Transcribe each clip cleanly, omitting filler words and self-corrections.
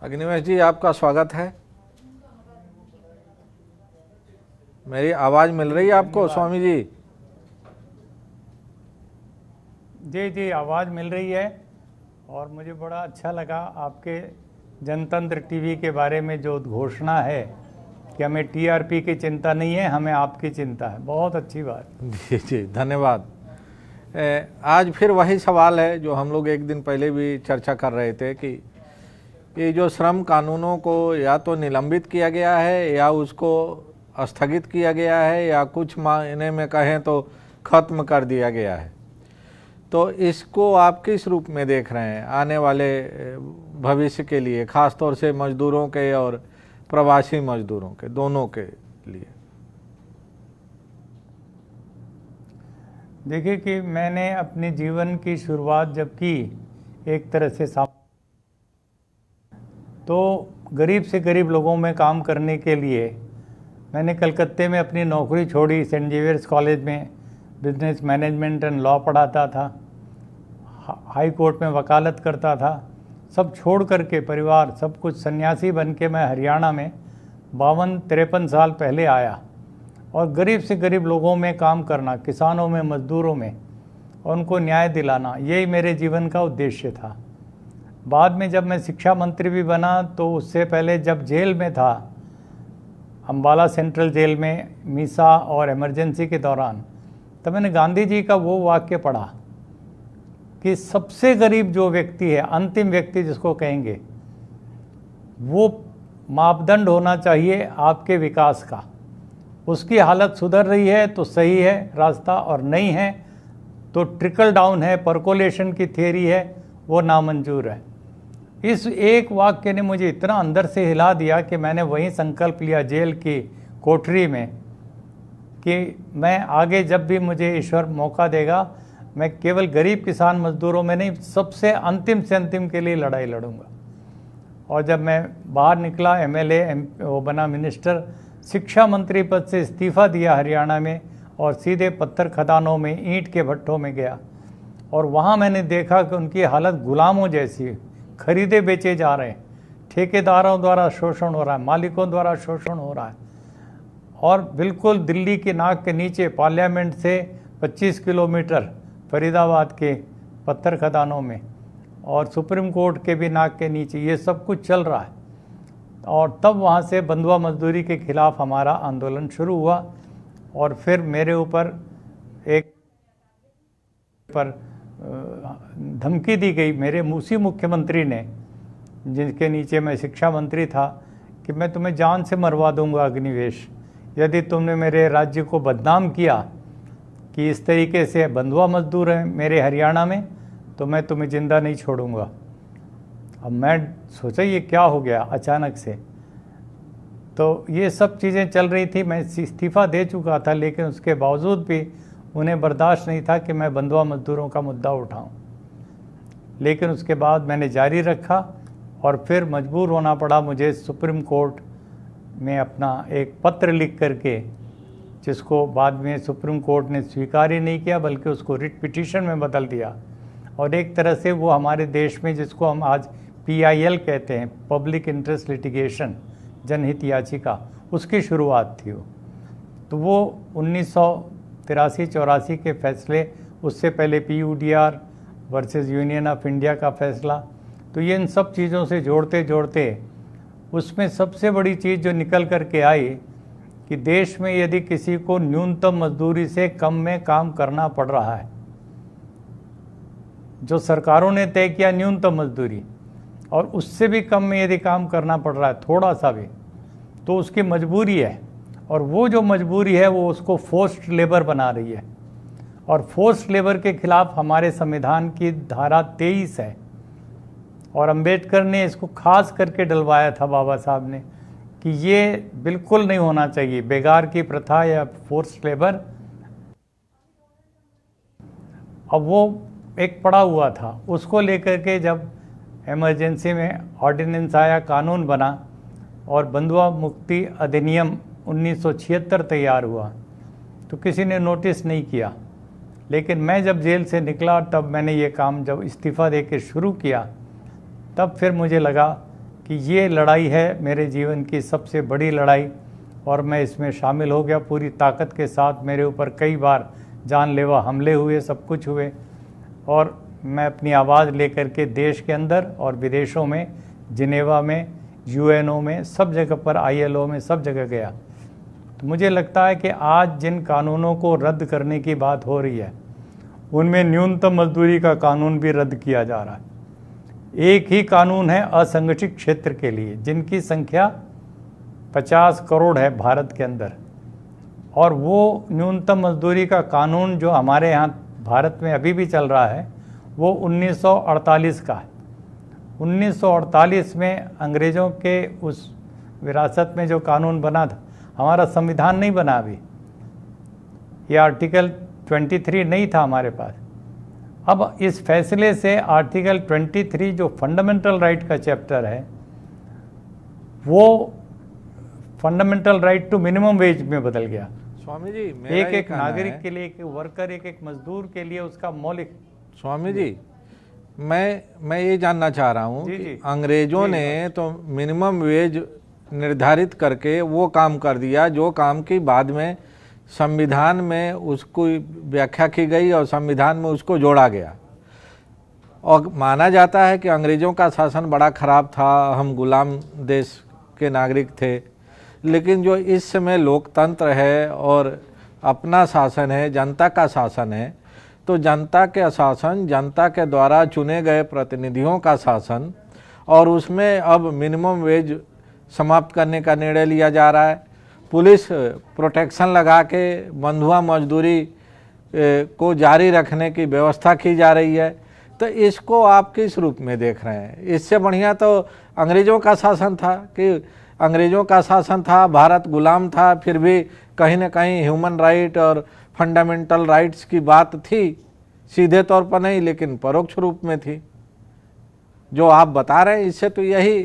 अग्निवेश जी, आपका स्वागत है। मेरी आवाज़ मिल रही है आपको स्वामी जी? जी जी, आवाज़ मिल रही है। और मुझे बड़ा अच्छा लगा आपके जनतंत्र टीवी के बारे में जो घोषणा है कि हमें टीआरपी की चिंता नहीं है, हमें आपकी चिंता है। बहुत अच्छी बात। जी जी, धन्यवाद। आज फिर वही सवाल है जो हम लोग एक दिन पहले भी चर्चा कर रहे थे कि ये जो श्रम कानूनों को या तो निलंबित किया गया है या उसको स्थगित किया गया है या कुछ मायने में कहें तो ख़त्म कर दिया गया है। तो इसको आप किस रूप में देख रहे हैं आने वाले भविष्य के लिए, ख़ास तौर से मजदूरों के और प्रवासी मजदूरों के, दोनों के लिए? देखिए कि मैंने अपने जीवन की शुरुआत जब की एक तरह से तो गरीब से गरीब लोगों में काम करने के लिए मैंने कलकत्ते में अपनी नौकरी छोड़ी। सेंट जेवियर्स कॉलेज में बिजनेस मैनेजमेंट एंड लॉ पढ़ाता था, हाई कोर्ट में वकालत करता था। सब छोड़ करके परिवार सब कुछ सन्यासी बन के मैं हरियाणा में 52-53 साल पहले आया और गरीब से गरीब लोगों में काम करना, किसानों में, मजदूरों में, और उनको न्याय दिलाना, यही मेरे जीवन का उद्देश्य था। बाद में जब मैं शिक्षा मंत्री भी बना तो उससे पहले जब जेल में था, अम्बाला सेंट्रल जेल में मीसा और इमरजेंसी के दौरान, तब मैंने गांधी जी का वो वाक्य पढ़ा कि सबसे गरीब जो व्यक्ति है, अंतिम व्यक्ति जिसको कहेंगे, वो मापदंड होना चाहिए आपके विकास का। उसकी हालत सुधर रही है तो सही है रास्ता, और नहीं है तो ट्रिकल डाउन है, परकोलेशन की थियरी है, वो नामंजूर है। इस एक वाक्य ने मुझे इतना अंदर से हिला दिया कि मैंने वहीं संकल्प लिया जेल की कोठरी में कि मैं आगे जब भी मुझे ईश्वर मौका देगा, मैं केवल गरीब किसान मजदूरों में नहीं, सबसे अंतिम से अंतिम के लिए लड़ाई लड़ूंगा। और जब मैं बाहर निकला, एमएलए वो बना, मिनिस्टर, शिक्षा मंत्री पद से इस्तीफ़ा दिया हरियाणा में और सीधे पत्थर खदानों में, ईंट के भट्ठों में गया। और वहाँ मैंने देखा कि उनकी हालत गुलामों जैसी, खरीदे बेचे जा रहे हैं, ठेकेदारों द्वारा शोषण हो रहा है, मालिकों द्वारा शोषण हो रहा है। और बिल्कुल दिल्ली की नाक के नीचे, पार्लियामेंट से 25 किलोमीटर फरीदाबाद के पत्थर खदानों में, और सुप्रीम कोर्ट के भी नाक के नीचे ये सब कुछ चल रहा है। और तब वहाँ से बंधुआ मजदूरी के खिलाफ हमारा आंदोलन शुरू हुआ। और फिर मेरे ऊपर एक धमकी दी गई मेरे उसी मुख्यमंत्री ने, जिनके नीचे मैं शिक्षा मंत्री था, कि मैं तुम्हें जान से मरवा दूंगा अग्निवेश, यदि तुमने मेरे राज्य को बदनाम किया कि इस तरीके से बंधुआ मजदूर हैं मेरे हरियाणा में, तो मैं तुम्हें ज़िंदा नहीं छोड़ूंगा। अब मैं सोचा ये क्या हो गया अचानक से। तो ये सब चीज़ें चल रही थी, मैं इस्तीफ़ा दे चुका था, लेकिन उसके बावजूद भी उन्हें बर्दाश्त नहीं था कि मैं बंधुआ मजदूरों का मुद्दा उठाऊं। लेकिन उसके बाद मैंने जारी रखा और फिर मजबूर होना पड़ा मुझे सुप्रीम कोर्ट में अपना एक पत्र लिख करके, जिसको बाद में सुप्रीम कोर्ट ने स्वीकार ही नहीं किया बल्कि उसको रिट पिटीशन में बदल दिया। और एक तरह से वो हमारे देश में जिसको हम आज PIL कहते हैं, पब्लिक इंटरेस्ट लिटिगेशन, जनहित याचिका, उसकी शुरुआत थी वो। तो वो 1983-84 के फैसले, उससे पहले PUDR versus union of India का फैसला, तो ये इन सब चीज़ों से जोड़ते जोड़ते उसमें सबसे बड़ी चीज़ जो निकल कर के आई कि देश में यदि किसी को न्यूनतम मजदूरी से कम में काम करना पड़ रहा है, जो सरकारों ने तय किया न्यूनतम मजदूरी, और उससे भी कम में यदि काम करना पड़ रहा है थोड़ा सा भी, तो उसकी मजबूरी है। और वो जो मजबूरी है वो उसको फोर्स्ड लेबर बना रही है। और फोर्स्ड लेबर के खिलाफ हमारे संविधान की धारा 23 है, और अंबेडकर ने इसको खास करके डलवाया था बाबा साहब ने कि ये बिल्कुल नहीं होना चाहिए, बेगार की प्रथा या फोर्स्ड लेबर। अब वो एक पड़ा हुआ था, उसको लेकर के जब इमरजेंसी में ऑर्डिनेंस आया, कानून बना, और बंधुआ मुक्ति अधिनियम 1976 तैयार हुआ, तो किसी ने नोटिस नहीं किया। लेकिन मैं जब जेल से निकला तब मैंने ये काम जब इस्तीफ़ा दे के शुरू किया, तब फिर मुझे लगा कि ये लड़ाई है मेरे जीवन की सबसे बड़ी लड़ाई, और मैं इसमें शामिल हो गया पूरी ताकत के साथ। मेरे ऊपर कई बार जानलेवा हमले हुए, सब कुछ हुए, और मैं अपनी आवाज़ लेकर के देश के अंदर और विदेशों में, जिनेवा में, यूएनओ में, सब जगह पर, आईएलओ में, सब जगह गया। तो मुझे लगता है कि आज जिन कानूनों को रद्द करने की बात हो रही है, उनमें न्यूनतम मजदूरी का कानून भी रद्द किया जा रहा है। एक ही कानून है असंगठित क्षेत्र के लिए, जिनकी संख्या 50 करोड़ है भारत के अंदर, और वो न्यूनतम मजदूरी का कानून जो हमारे यहाँ भारत में अभी भी चल रहा है, वो 1948 का है। 1948 में अंग्रेज़ों के उस विरासत में जो कानून बना था, हमारा संविधान नहीं बना अभी, ये आर्टिकल 23 नहीं था हमारे पास। अब इस फैसले से आर्टिकल 23 जो फंडामेंटल राइट का चैप्टर है, वो fundamental right to minimum wage में बदल गया। स्वामी जी, मेरा एक ये एक कहना नागरिक है, के लिए, एक वर्कर, एक एक मजदूर के लिए उसका मौलिक। स्वामी जी, मैं ये जानना चाह रहा हूँ जी, कि जी। अंग्रेजों ने तो मिनिमम वेज निर्धारित करके वो काम कर दिया जो काम की बाद में संविधान में उसको व्याख्या की गई और संविधान में उसको जोड़ा गया। और माना जाता है कि अंग्रेज़ों का शासन बड़ा ख़राब था, हम गुलाम देश के नागरिक थे, लेकिन जो इस समय लोकतंत्र है और अपना शासन है, जनता का शासन है, तो जनता के शासन, जनता के द्वारा चुने गए प्रतिनिधियों का शासन, और उसमें अब मिनिमम वेज समाप्त करने का निर्णय लिया जा रहा है। पुलिस प्रोटेक्शन लगा के बंधुआ मजदूरी को जारी रखने की व्यवस्था की जा रही है। तो इसको आप किस रूप में देख रहे हैं? इससे बढ़िया तो अंग्रेज़ों का शासन था, कि अंग्रेज़ों का शासन था, भारत गुलाम था, फिर भी कहीं ना कहीं ह्यूमन राइट और फंडामेंटल राइट्स की बात थी, सीधे तौर पर नहीं लेकिन परोक्ष रूप में थी। जो आप बता रहे हैं इससे तो यही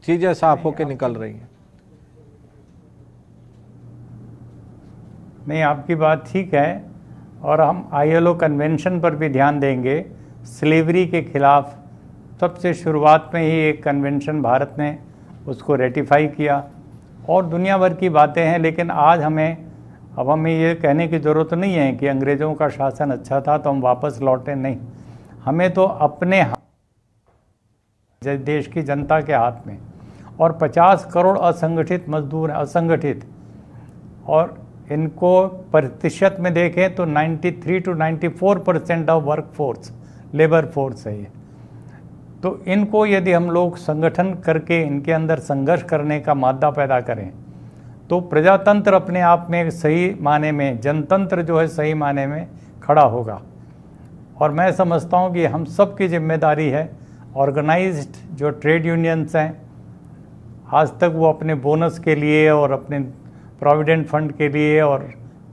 चीज़ें साफ होकर निकल रही हैं। नहीं, आपकी बात ठीक है, और हम आईएलओ कन्वेंशन पर भी ध्यान देंगे। स्लेवरी के खिलाफ सबसे शुरुआत में ही एक कन्वेंशन भारत ने उसको रेटिफाई किया, और दुनिया भर की बातें हैं। लेकिन आज हमें ये कहने की ज़रूरत नहीं है कि अंग्रेज़ों का शासन अच्छा था तो हम वापस लौटें, नहीं। हमें तो अपने देश की जनता के हाथ में, और 50 करोड़ असंगठित मजदूर हैं, असंगठित, और इनको प्रतिशत में देखें तो 93 to 94% of work force, labour force है ये। तो इनको यदि हम लोग संगठन करके इनके अंदर संघर्ष करने का मादा पैदा करें, तो प्रजातंत्र अपने आप में सही माने में, जनतंत्र जो है सही माने में खड़ा होगा। और मैं समझता हूँ कि हम सब की जिम्मेदारी है। ऑर्गेनाइज्ड जो ट्रेड यूनियंस हैं, आज तक वो अपने बोनस के लिए और अपने प्रोविडेंट फंड के लिए और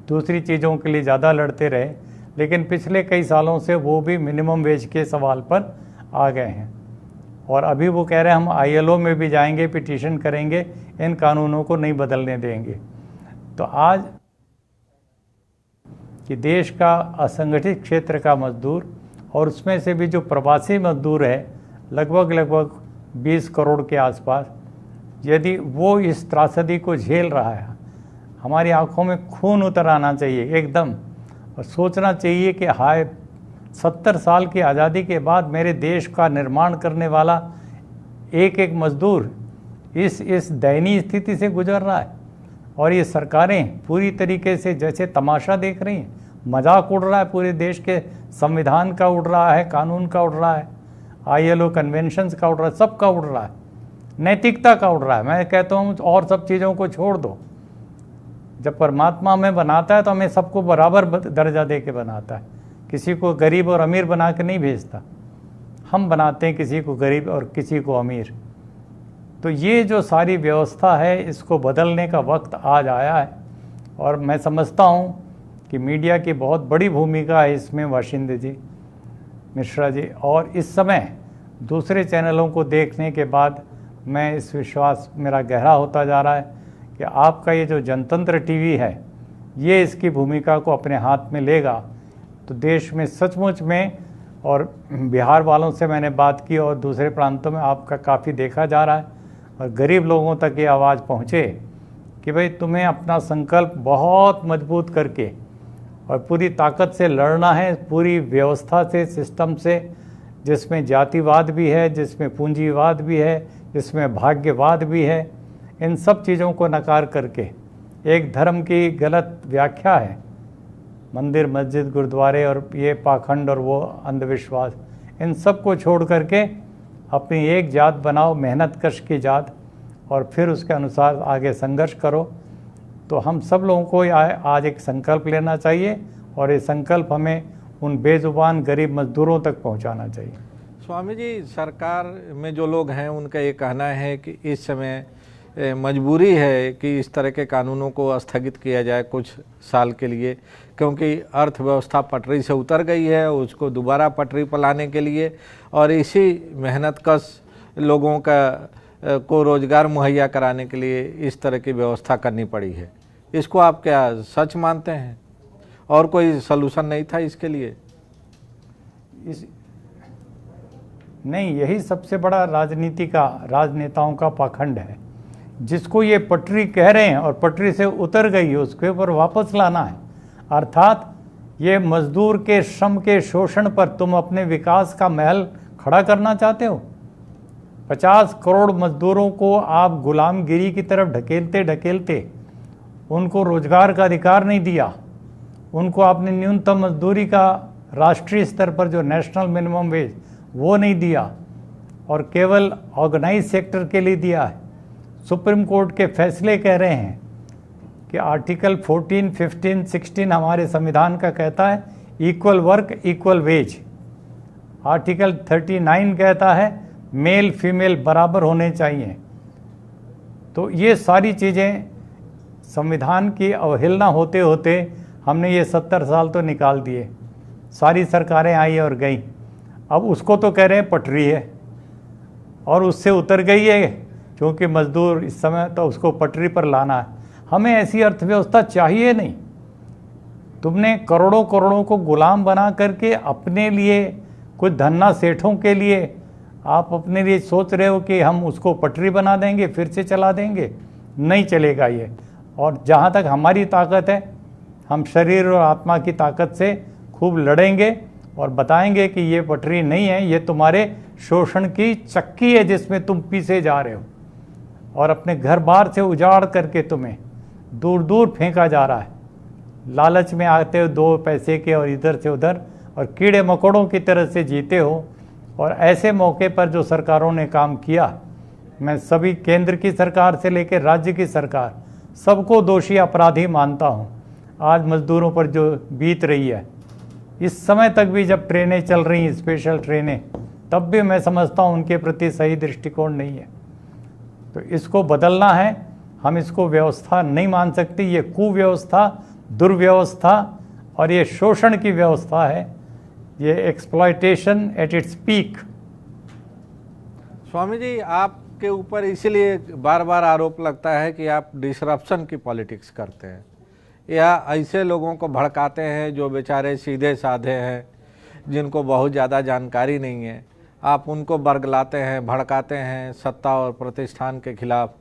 दूसरी चीज़ों के लिए ज़्यादा लड़ते रहे, लेकिन पिछले कई सालों से वो भी मिनिमम वेज के सवाल पर आ गए हैं। और अभी वो कह रहे हैं हम आईएलओ में भी जाएंगे, पिटीशन करेंगे, इन कानूनों को नहीं बदलने देंगे। तो आज कि देश का असंगठित क्षेत्र का मजदूर, और उसमें से भी जो प्रवासी मजदूर है लगभग 20 करोड़ के आसपास, यदि वो इस त्रासदी को झेल रहा है, हमारी आंखों में खून उतर आना चाहिए एकदम, और सोचना चाहिए कि हाय 70 साल की आज़ादी के बाद मेरे देश का निर्माण करने वाला एक एक मजदूर इस दयनीय स्थिति से गुजर रहा है, और ये सरकारें पूरी तरीके से जैसे तमाशा देख रही हैं। मजाक उड़ रहा है, पूरे देश के संविधान का उड़ रहा है, कानून का उड़ रहा है, आईएलओ कन्वेंशंस का उड़ रहा है, सबका उड़ रहा है, नैतिकता का उड़ रहा है। मैं कहता हूँ और सब चीज़ों को छोड़ दो। जब परमात्मा हमें बनाता है तो हमें सबको बराबर दर्जा दे के बनाता है, किसी को गरीब और अमीर बना के नहीं भेजता। हम बनाते हैं किसी को गरीब और किसी को अमीर। तो ये जो सारी व्यवस्था है, इसको बदलने का वक्त आज आया है, और मैं समझता हूँ कि मीडिया की बहुत बड़ी भूमिका है इसमें, वाशिंदे जी, मिश्रा जी। और इस समय दूसरे चैनलों को देखने के बाद मैं इस विश्वास मेरा गहरा होता जा रहा है कि आपका ये जो जनतंत्र टीवी है, ये इसकी भूमिका को अपने हाथ में लेगा तो देश में सचमुच में, और बिहार वालों से मैंने बात की और दूसरे प्रांतों में आपका काफ़ी देखा जा रहा है और गरीब लोगों तक ये आवाज़ पहुँचे कि भाई तुम्हें अपना संकल्प बहुत मजबूत करके और पूरी ताकत से लड़ना है, पूरी व्यवस्था से, सिस्टम से, जिसमें जातिवाद भी है, जिसमें पूंजीवाद भी है, जिसमें भाग्यवाद भी है। इन सब चीज़ों को नकार करके एक धर्म की गलत व्याख्या है, मंदिर मस्जिद गुरुद्वारे और ये पाखंड और वो अंधविश्वास, इन सब को छोड़ करके अपनी एक जात बनाओ, मेहनत कश की जात, और फिर उसके अनुसार आगे संघर्ष करो। तो हम सब लोगों को आज एक संकल्प लेना चाहिए और ये संकल्प हमें उन बेजुबान गरीब मजदूरों तक पहुंचाना चाहिए। स्वामी जी, सरकार में जो लोग हैं उनका ये कहना है कि इस समय मजबूरी है कि इस तरह के कानूनों को स्थगित किया जाए कुछ साल के लिए, क्योंकि अर्थव्यवस्था पटरी से उतर गई है, उसको दोबारा पटरी पर लाने के लिए और इसी मेहनत कश लोगों को रोज़गार मुहैया कराने के लिए इस तरह की व्यवस्था करनी पड़ी है। इसको आप क्या सच मानते हैं और कोई सलूशन नहीं था इसके लिए? नहीं, यही सबसे बड़ा राजनेताओं का पाखंड है। जिसको ये पटरी कह रहे हैं और पटरी से उतर गई है उसके ऊपर वापस लाना है। अर्थात ये मजदूर के श्रम के शोषण पर तुम अपने विकास का महल खड़ा करना चाहते हो। 50 करोड़ मजदूरों को आप गुलामगिरी की तरफ ढकेलते ढकेलते उनको रोजगार का अधिकार नहीं दिया। उनको आपने न्यूनतम मजदूरी का राष्ट्रीय स्तर पर जो नेशनल मिनिमम वेज वो नहीं दिया और केवल ऑर्गेनाइज सेक्टर के लिए दिया है। सुप्रीम कोर्ट के फैसले कह रहे हैं कि आर्टिकल 14, 15, 16 हमारे संविधान का कहता है equal work equal wage. Article 39 कहता है मेल फीमेल बराबर होने चाहिए। तो ये सारी चीज़ें संविधान की अवहेलना होते होते हमने ये 70 साल तो निकाल दिए। सारी सरकारें आई और गई। अब उसको तो कह रहे हैं पटरी है और उससे उतर गई है क्योंकि मजदूर इस समय, तो उसको पटरी पर लाना है। हमें ऐसी अर्थव्यवस्था चाहिए नहीं। तुमने करोड़ों करोड़ों को गुलाम बना करके अपने लिए, कुछ धन्ना सेठों के लिए आप अपने लिए सोच रहे हो कि हम उसको पटरी बना देंगे, फिर से चला देंगे। नहीं चलेगा ये। और जहाँ तक हमारी ताकत है, हम शरीर और आत्मा की ताकत से खूब लड़ेंगे और बताएंगे कि ये पटरी नहीं है, ये तुम्हारे शोषण की चक्की है जिसमें तुम पीसे जा रहे हो और अपने घर बार से उजाड़ करके तुम्हें दूर दूर फेंका जा रहा है। लालच में आते हो 2 पैसे के और इधर से उधर और कीड़े मकोड़ों की तरह से जीते हो। और ऐसे मौके पर जो सरकारों ने काम किया, मैं सभी केंद्र की सरकार से लेकर राज्य की सरकार सबको दोषी अपराधी मानता हूँ। आज मजदूरों पर जो बीत रही है, इस समय तक भी जब ट्रेनें चल रही हैं, स्पेशल ट्रेनें, तब भी मैं समझता हूँ उनके प्रति सही दृष्टिकोण नहीं है। तो इसको बदलना है। हम इसको व्यवस्था नहीं मान सकते। ये कुव्यवस्था, दुर्व्यवस्था और ये शोषण की व्यवस्था है। ये exploitation at its peak. Swami ji, आपके ऊपर इसीलिए बार बार आरोप लगता है कि आप डिसरप्शन की पॉलिटिक्स करते हैं या ऐसे लोगों को भड़काते हैं जो बेचारे सीधे साधे हैं, जिनको बहुत ज़्यादा जानकारी नहीं है। आप उनको बरगलाते हैं, भड़काते हैं, सत्ता और प्रतिष्ठान के खिलाफ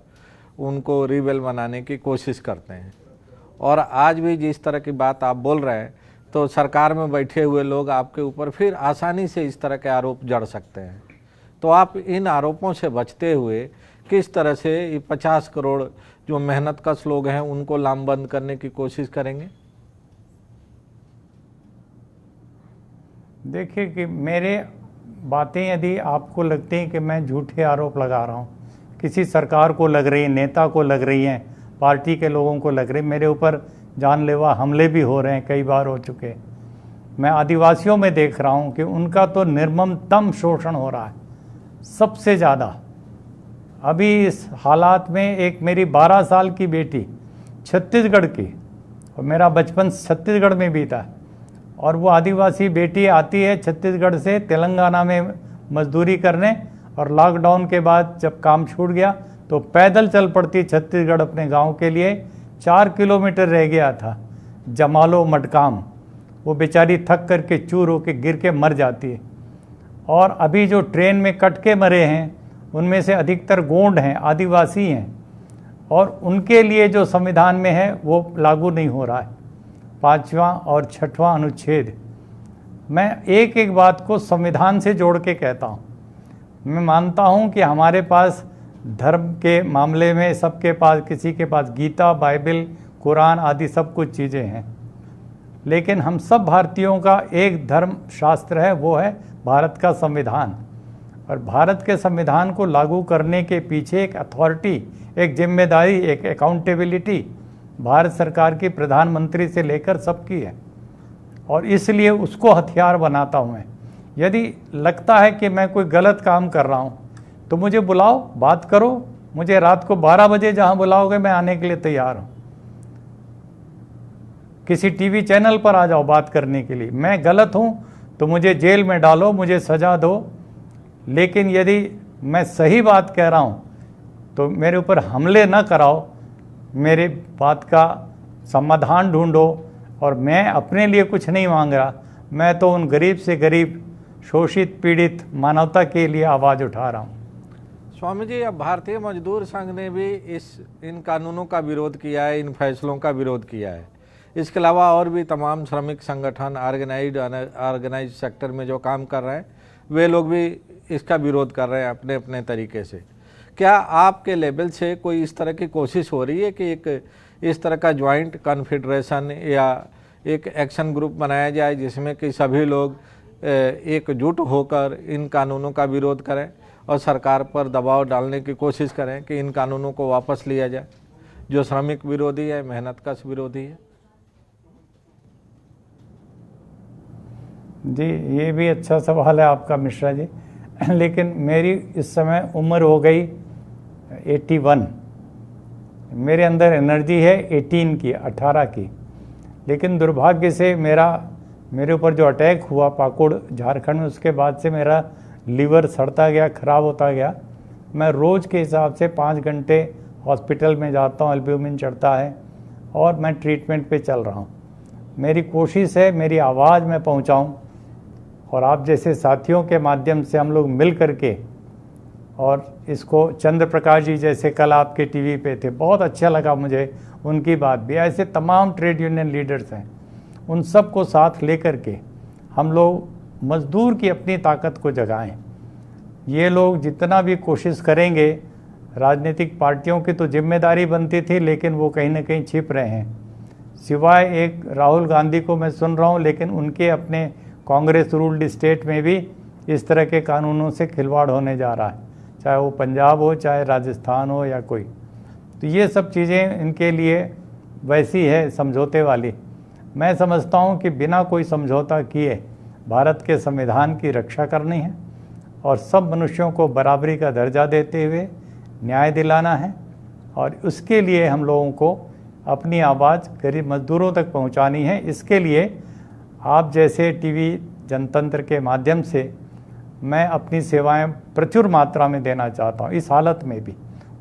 उनको रिबेल बनाने की कोशिश करते हैं। और आज भी जिस तरह की बात आप बोल रहे हैं, तो सरकार में बैठे हुए लोग आपके ऊपर फिर आसानी से इस तरह के आरोप जड़ सकते हैं। तो आप इन आरोपों से बचते हुए किस तरह से ये 50 करोड़ जो मेहनत कश लोग हैं उनको लामबंद करने की कोशिश करेंगे? देखिए कि मेरे बातें यदि आपको लगती हैं कि मैं झूठे आरोप लगा रहा हूँ, किसी सरकार को लग रही है, नेता को लग रही हैं, पार्टी के लोगों को लग रही, मेरे ऊपर जानलेवा हमले भी हो रहे हैं, कई बार हो चुके। मैं आदिवासियों में देख रहा हूँ कि उनका तो निर्ममतम शोषण हो रहा है, सबसे ज़्यादा। अभी इस हालात में एक मेरी 12 साल की बेटी छत्तीसगढ़ की, और मेरा बचपन छत्तीसगढ़ में बीता, और वो आदिवासी बेटी आती है छत्तीसगढ़ से तेलंगाना में मजदूरी करने, और लॉकडाउन के बाद जब काम छूट गया तो पैदल चल पड़ती छत्तीसगढ़ अपने गांव के लिए। 4 किलोमीटर रह गया था जमालो मटकाम। वो बेचारी थक करके चूर होकर गिर के मर जाती है। और अभी जो ट्रेन में कट के मरे हैं उनमें से अधिकतर गोंड हैं, आदिवासी हैं, और उनके लिए जो संविधान में है वो लागू नहीं हो रहा है, 5वां और 6वां अनुच्छेद। मैं एक एक बात को संविधान से जोड़ के कहता हूँ। मैं मानता हूँ कि हमारे पास धर्म के मामले में सबके पास, किसी के पास गीता, बाइबल, कुरान आदि सब कुछ चीज़ें हैं, लेकिन हम सब भारतीयों का एक धर्म शास्त्र है, वो है भारत का संविधान। और भारत के संविधान को लागू करने के पीछे एक अथॉरिटी, एक जिम्मेदारी, एक अकाउंटेबिलिटी भारत सरकार की प्रधानमंत्री से लेकर सबकी है, और इसलिए उसको हथियार बनाता हूँ मैं। यदि लगता है कि मैं कोई गलत काम कर रहा हूँ तो मुझे बुलाओ, बात करो, मुझे रात को 12 बजे जहाँ बुलाओगे मैं आने के लिए तैयार हूँ। किसी टीवी चैनल पर आ जाओ बात करने के लिए। मैं गलत हूँ तो मुझे जेल में डालो, मुझे सज़ा दो, लेकिन यदि मैं सही बात कह रहा हूँ तो मेरे ऊपर हमले न कराओ, मेरे बात का समाधान ढूंढो। और मैं अपने लिए कुछ नहीं मांग रहा, मैं तो उन गरीब से गरीब, शोषित, पीड़ित मानवता के लिए आवाज़ उठा रहा हूँ। स्वामी जी, अब भारतीय मजदूर संघ ने भी इन कानूनों का विरोध किया है, इन फैसलों का विरोध किया है। इसके अलावा और भी तमाम श्रमिक संगठन, ऑर्गेनाइज सेक्टर में जो काम कर रहे हैं, वे लोग भी इसका विरोध कर रहे हैं अपने अपने तरीके से। क्या आपके लेवल से कोई इस तरह की कोशिश हो रही है कि एक इस तरह का ज्वाइंट कॉन्फेडरेशन या एक एक्शन ग्रुप बनाया जाए जिसमें कि सभी लोग एकजुट होकर इन कानूनों का विरोध करें और सरकार पर दबाव डालने की कोशिश करें कि इन कानूनों को वापस लिया जाए, जो श्रमिक विरोधी है, मेहनत कश विरोधी है? जी, ये भी अच्छा सवाल है आपका मिश्रा जी। लेकिन मेरी इस समय उम्र हो गई 81, मेरे अंदर एनर्जी है 18 की। लेकिन दुर्भाग्य से मेरे ऊपर जो अटैक हुआ पाकुड़, झारखंड में, उसके बाद से मेरा लीवर सड़ता गया, ख़राब होता गया। मैं रोज़ के हिसाब से 5 घंटे हॉस्पिटल में जाता हूँ, एल्ब्यूमिन चढ़ता है, और मैं ट्रीटमेंट पे चल रहा हूँ। मेरी कोशिश है मेरी आवाज़ में पहुँचाऊँ, और आप जैसे साथियों के माध्यम से हम लोग मिल करके, और इसको चंद्र प्रकाश जी जैसे कल आपके टीवी पे थे, बहुत अच्छा लगा मुझे उनकी बात भी। ऐसे तमाम ट्रेड यूनियन लीडर्स हैं, उन सब को साथ लेकर के हम लोग मजदूर की अपनी ताकत को जगाएं। ये लोग जितना भी कोशिश करेंगे, राजनीतिक पार्टियों की तो जिम्मेदारी बनती थी, लेकिन वो कहीं ना कहीं छिप रहे हैं। सिवाय एक राहुल गांधी को मैं सुन रहा हूँ, लेकिन उनके अपने कांग्रेस रूल्ड स्टेट में भी इस तरह के कानूनों से खिलवाड़ होने जा रहा है, चाहे वो पंजाब हो, चाहे राजस्थान हो या कोई। तो ये सब चीज़ें इनके लिए वैसी है समझौते वाली। मैं समझता हूँ कि बिना कोई समझौता किए भारत के संविधान की रक्षा करनी है, और सब मनुष्यों को बराबरी का दर्जा देते हुए न्याय दिलाना है, और उसके लिए हम लोगों को अपनी आवाज़ गरीब मजदूरों तक पहुँचानी है। इसके लिए आप जैसे टीवी जनतंत्र के माध्यम से मैं अपनी सेवाएं प्रचुर मात्रा में देना चाहता हूं, इस हालत में भी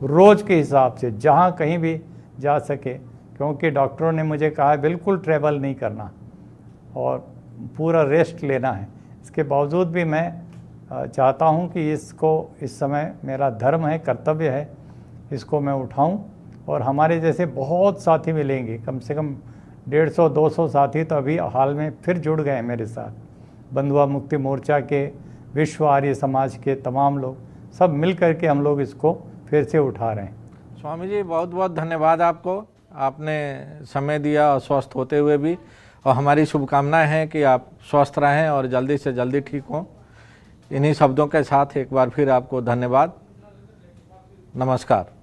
रोज़ के हिसाब से जहां कहीं भी जा सके, क्योंकि डॉक्टरों ने मुझे कहा है बिल्कुल ट्रैवल नहीं करना और पूरा रेस्ट लेना है। इसके बावजूद भी मैं चाहता हूं कि इसको इस समय मेरा धर्म है, कर्तव्य है, इसको मैं उठाऊं। और हमारे जैसे बहुत साथी मिलेंगे, कम से कम 150-200 साथी तो अभी हाल में फिर जुड़ गए हैं मेरे साथ। बंधुआ मुक्ति मोर्चा के, विश्व आर्य समाज के तमाम लोग, सब मिल कर के हम लोग इसको फिर से उठा रहे हैं। स्वामी जी, बहुत बहुत धन्यवाद आपको, आपने समय दिया और स्वस्थ होते हुए भी, और हमारी शुभकामनाएं हैं कि आप स्वस्थ रहें और जल्दी से जल्दी ठीक हों। इन्हीं शब्दों के साथ एक बार फिर आपको धन्यवाद, नमस्कार।